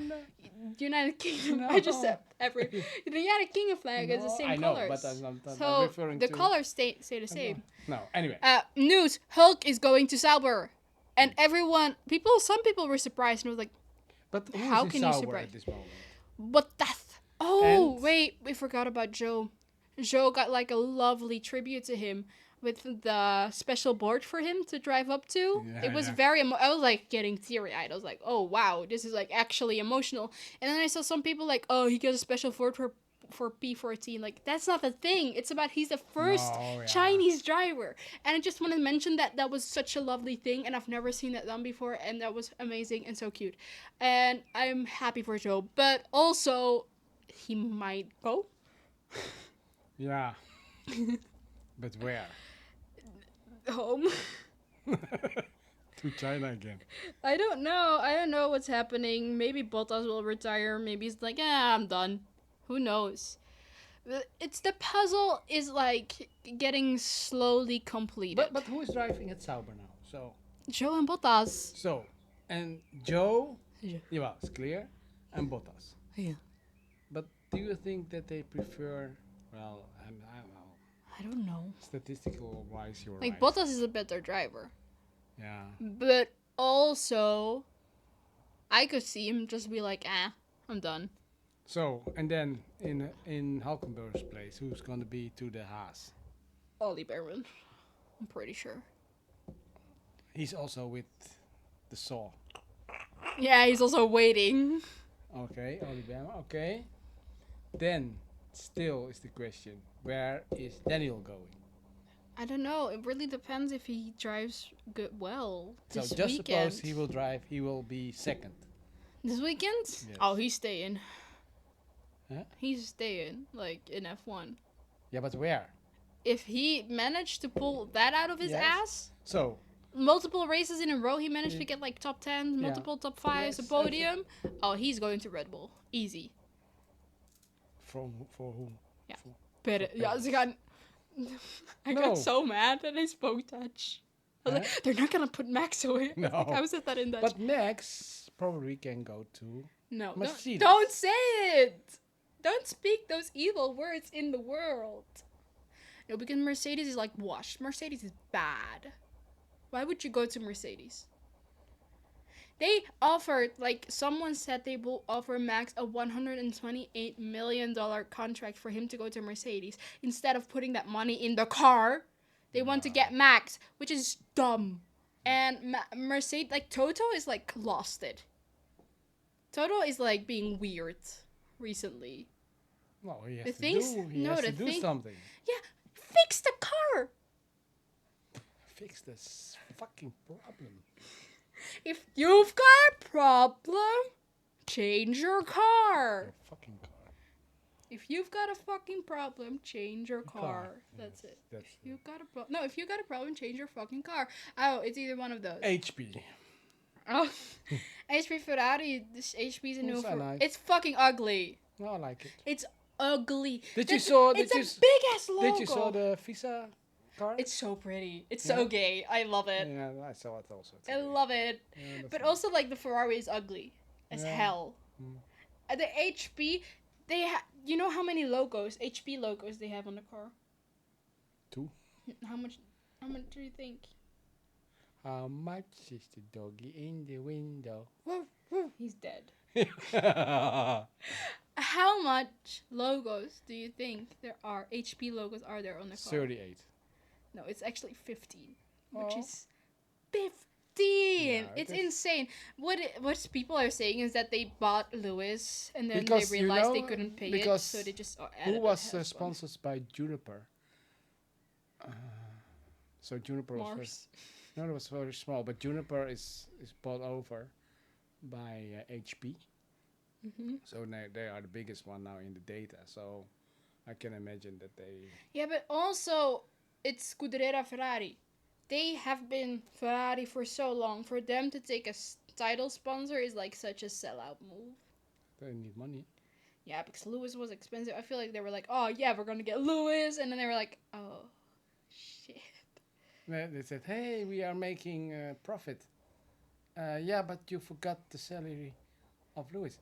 United Kingdom. No. I just said the United Kingdom flag is the No, same I know, colors. but I'm So referring the to colors stay the same. No, anyway. News: Hulk is going to Sauber, and some people were surprised and was like, But who how is can you Sauber surprise? at this moment? "What that? Oh, And- wait, we forgot about Joe. Joe got like a lovely tribute to him with the special board for him to drive up to. Yeah, It was yeah. very I was like getting teary-eyed. I was like, "Oh, wow, this is like actually emotional." And then I saw some people like, "Oh, he got a special board for P14." Like, that's not the thing. It's about he's the first No, yeah. Chinese driver. And I just want to mention that was such a lovely thing, and I've never seen that done before, and that was amazing and so cute. And I'm happy for Joe, but also he might go. Yeah. But where? Home. To China again. I don't know what's happening. Maybe Bottas will retire. Maybe he's like, I'm done. Who knows? It's the puzzle is like getting slowly completed. But who is driving at Sauber now? So Joe and Bottas. and Joe, Yeah. yeah, it's clear, and Bottas. Yeah. But do you think that they prefer? Well, I don't know. statistical wise, you're Like right. Bottas is a better driver, Yeah. but also I could see him just be like, I'm done. So and then in Hulkenberg's place, who's gonna be to the Haas? Ollie Behrman. I'm pretty sure. He's also with the saw. Yeah, he's also waiting. Okay, Ollie Behrman. Okay. Then still is the question: where is Daniel going? I don't know. It really depends if he drives good well So this just suppose weekend. he will drive. He will be second. This weekend? Yes. Oh, he's staying. Huh? He's staying, like, in F1. Yeah, but where? If he managed to pull that out of his Yes. ass, So multiple races in a row, he managed to It- get, like, top 10, Yeah. multiple top 5s, a Yes, podium. Oh, he's going to Red Bull. Easy. for whom? Ja. For- Perez. for Ja, Perez. ze gaan... I No. got so mad that I spoke Dutch. I was Huh? like, they're not gonna put Max away. No. Like, how is that in Dutch? But Max probably can go to. No, Mercedes. don't say it. Don't speak those evil words in the world. No, because Mercedes is like washed. Mercedes is bad. Why would you go to Mercedes? They offered, like, someone said they will offer Max a $128 million contract for him to go to Mercedes. Instead of putting that money in the car, they want to get Max, which is dumb. And Mercedes, like, Toto is, like, lost it. Toto is, like, being weird recently. Well, he has The to things- do. He no, has the to do thing- something. Yeah, fix the car. Fix this fucking problem. If you've got a problem, change your car. Your fucking car. If you've got a fucking problem, change your car. That's it. That's If you got a no, if you got a problem, change your fucking car. Oh, it's either one of those. HP. Oh, HP Ferrari. This HP's a new. Also nice. It's fucking ugly. No, I like it. It's ugly. Did you saw? It's Did a you? big ass logo. Did you saw the Visa car? It's so pretty. It's Yeah. so gay. I love it. Yeah, I saw it also. It's I okay. love it. Yeah, that's But nice. also, like, the Ferrari is ugly as Yeah. hell. Mm. The HP, you know how many logos, HP logos they have on the car? 2. How much do you think? How much is the doggy in the window? He's dead. yeah, How much logos do you think there are, HP logos are there on the car? 38. No, it's actually 15, which Oh. is 15. Yeah, It's it is. insane. What people are saying is that they bought Lewis and then Because, they you realized they know, couldn't pay it, because so they just added Who it was as one. sponsored by Juniper? So Juniper was Mars. no, it was very small, but Juniper is bought over by HP. Hmm. So they are the biggest one now in the data. So I can imagine that they. Yeah, but also it's Scuderia Ferrari. They have been Ferrari for so long. For them to take a title sponsor is like such a sellout move. They need money. Yeah, because Lewis was expensive. I feel like they were like, oh yeah, we're gonna get Lewis, and then they were like, oh shit. They said, "Hey, we are making profit." Yeah, but you forgot the salary of Lewis.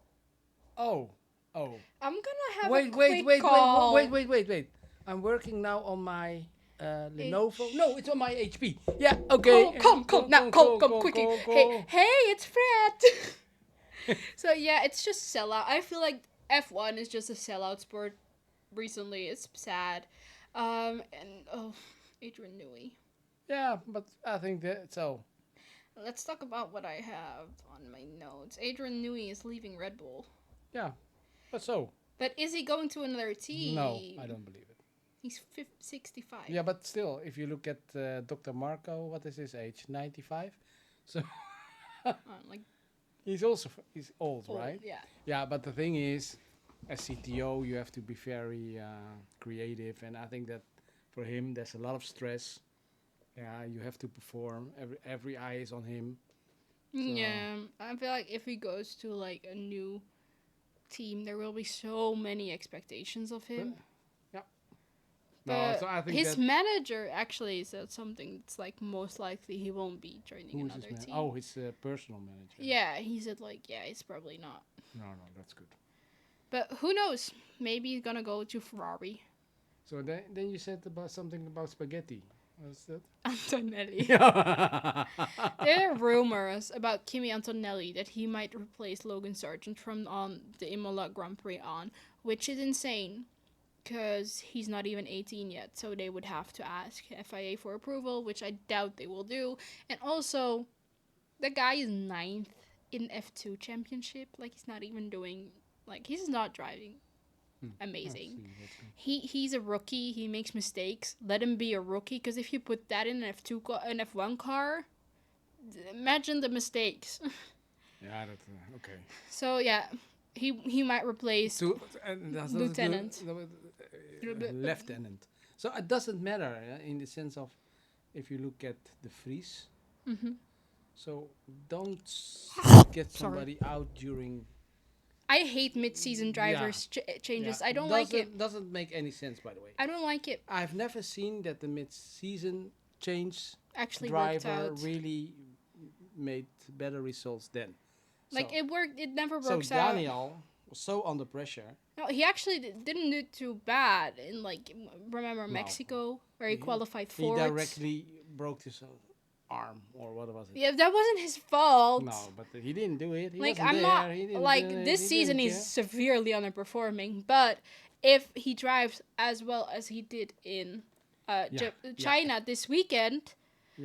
Oh. I'm gonna have a Wait, quick call. wait. I'm working now on my Lenovo. No, it's on my HP. Yeah, okay. Come, quickly. Hey, it's Fred. So yeah, it's just sellout. I feel like F1 is just a sellout sport. Recently, it's sad. And Adrian Newey. Yeah, but I think that so. Let's talk about what I have on my notes. Adrian Newey is leaving Red Bull. Yeah, but so. But is he going to another team? No, I don't believe it. He's 65. Yeah, but still, if you look at Dr. Marco, what is his age? 95. So Like he's old, old, right? Yeah. Yeah, but the thing is, as CTO, you have to be very creative, and I think that for him, there's a lot of stress. Yeah, you have to perform. Every eye is on him. Yeah, I feel like if he goes to like a new team, there will be so many expectations of him. No, But so I think his that manager actually said something that's like most likely he won't be joining who is another his team. man? Oh, his personal manager. Yeah, he said like, yeah, it's probably not. No, that's good. But who knows? Maybe he's gonna go to Ferrari. So then you said about something about spaghetti. What's that? Antonelli. Yeah. There are rumors about Kimi Antonelli that he might replace Logan Sargent from on the Imola Grand Prix on, which is insane because he's not even 18 yet, so they would have to ask FIA for approval, which I doubt they will do. And also, the guy is 9th in F2 championship, like he's not even doing, like he's not driving amazing. See, that's good. He's a rookie. He makes mistakes. Let him be a rookie. Because if you put that in an an F1 car, imagine the mistakes. Yeah, that okay. So yeah, he might replace So and that's Lieutenant. lieutenant. So it doesn't matter in the sense of if you look at the freeze. Hmm. So don't get Sorry. somebody out during. I hate mid-season drivers changes. I don't like it. Doesn't make any sense, by the way. I don't like it. I've never seen that the mid-season change Actually worked driver out. really made better results then. Like So- it worked. It never So works out. Daniel was so under pressure. No, he actually didn't do too bad in remember No. Mexico where he qualified He fourth. directly broke his arm, or what was it? Yeah, that wasn't his fault. No, but he didn't do it. He Like wasn't I'm there. not He didn't like do it. this He season didn't he's severely underperforming, but if he drives as well as he did in China this weekend, care.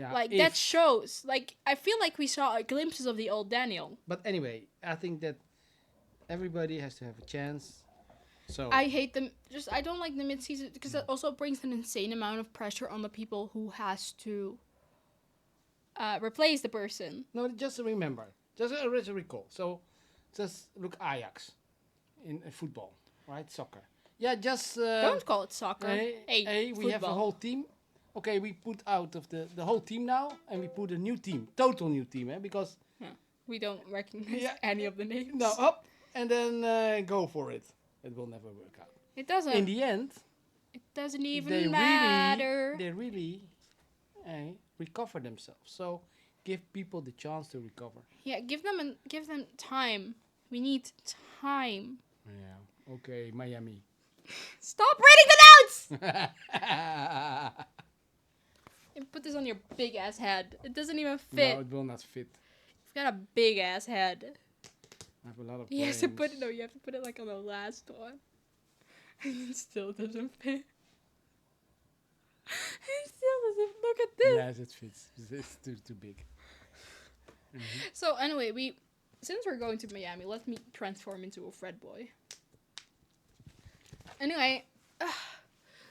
Yeah, like if- that shows. Like I feel like we saw glimpses of the old Daniel. But anyway, I think that everybody has to have a chance. So I hate them. I don't like the mid-season because that also brings an insane amount of pressure on the people who has to replace the person. no, just remember, just recall. So just look Ajax in football, right? Soccer. Yeah, just Don't call it soccer. Hey, we have a football. whole team. Okay, we put out of the whole team now, and we put a new team, total new team, because We don't recognize Yeah. any of the names. no up and then go for it. It will never work out. It doesn't. In the end, It doesn't even they matter. really recover themselves. So give people the chance to recover. Yeah, give them time. We need time. Yeah. Okay, Miami. Stop reading the notes. And put this on your big ass head. It doesn't even fit. No, it will not fit. You've got a big ass head. I have a lot of. You have to brains. put it. No, you have to put it like on the last one. And it still doesn't fit. It still doesn't. Look at this. Yes, it fits. It's too big. So anyway, since we're going to Miami, let me transform into a Fred boy. Anyway,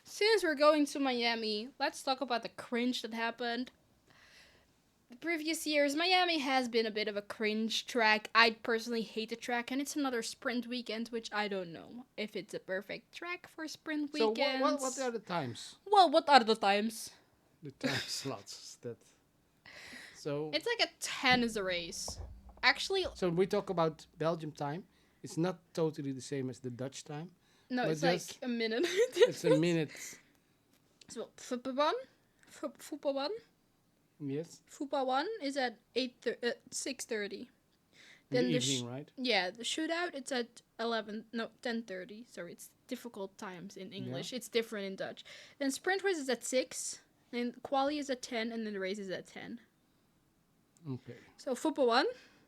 since we're going to Miami, let's talk about the cringe that happened. The previous years, Miami has been a bit of a cringe track. I personally hate the track, and it's another sprint weekend, which I don't know if it's a perfect track for sprint So weekends. what are the times? Well, what are the times? The time slots that. So It's like a 10 is a race. Actually, so we talk about Belgium time. It's not totally the same as the Dutch time. no, But it's like just- a minute. It's a minute. So, Football 1. Yes. Football 1 is at 6:30. In Then the the evening, right? Yeah, the shootout it's at 10:30. Sorry, it's difficult times in English. It's different in Dutch. Then sprint race is at 6, then quali is at 10, and then the race is at 10. Okay. So football 1,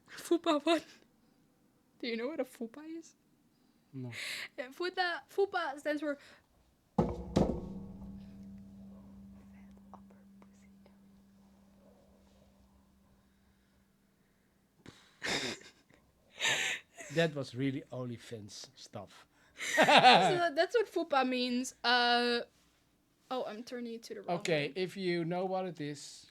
football 1. Do you know what a fupa is? No. Fupa stands for That was really OnlyFans stuff. so that's what fupa means. I'm turning it to the wrong Okay, way. if you know what it is,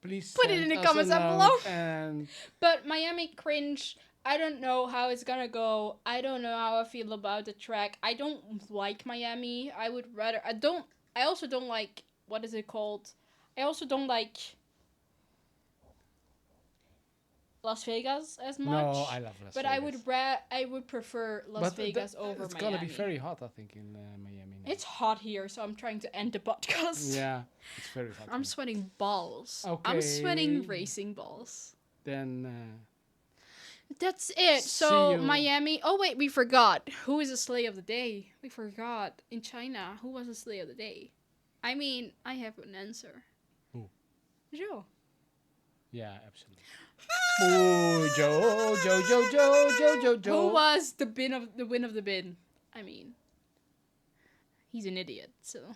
please Put it send in the us comments a down note below. And But Miami cringe. I don't know how it's gonna go. I don't know how I feel about the track. I don't like Miami. I would rather. I also don't like. What is it called? I also don't like Las Vegas as much. no, I love Las But Vegas. I would prefer Las Vegas over it's Miami. gonna be very hot, I think, in Miami. Now. It's hot here, so I'm trying to end the podcast. Yeah, it's very hot. I'm here. sweating balls. I'm Okay. sweating racing balls. Then That's it. See So you. Miami. Oh wait, we forgot. Who is the sleigh of the day? We forgot. In China, who was the sleigh of the day? I mean, I have an answer. Who? Joe. yeah, absolutely. Oh, Joe. Who was the win of the bin? I mean, he's an idiot. So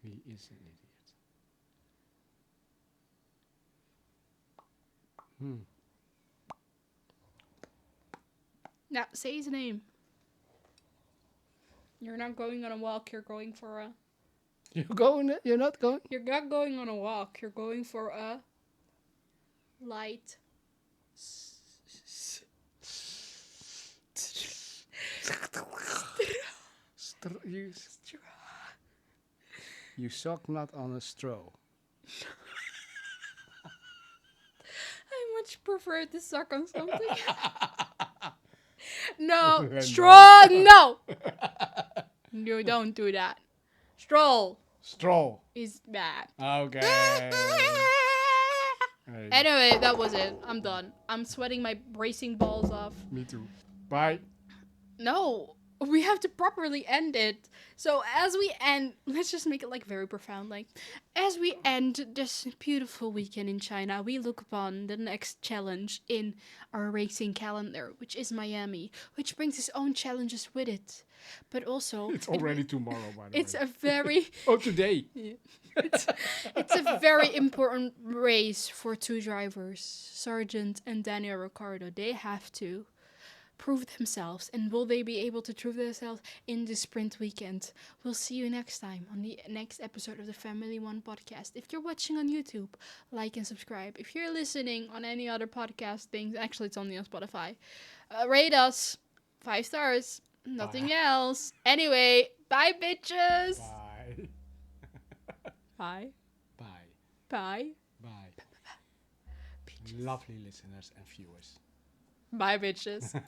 He is an idiot. now say his name. You're not going on a walk. You're going for a. You going? You're not going? You're not going on a walk. You're going for a light. You suck not on a straw. I much prefer to suck on something. No, No. straw. No, you don't do that. Stroll Straw. is bad. Okay. Hey, Anyway, that was it. I'm done. I'm sweating my racing balls off. me too. Bye. No, we have to properly end it. So as we end, let's just make it like very profound. Like, as we end this beautiful weekend in China, we look upon the next challenge in our racing calendar, which is Miami, which brings its own challenges with it. But also, It's already tomorrow, by the it's way. a very Oh, today. it's, it's a very important race for two drivers, Sargent and Daniel Ricciardo. They have to prove themselves, and will they be able to prove themselves in the sprint weekend? We'll see you next time on the next episode of the Family One podcast. If you're watching on YouTube, like and subscribe. If you're listening on any other podcast things, actually it's only on Spotify, rate us 5 stars, nothing else. Anyway, bye bitches. Bye. Bye. Bye. Bye. Bye. Lovely listeners and viewers. Bye bitches.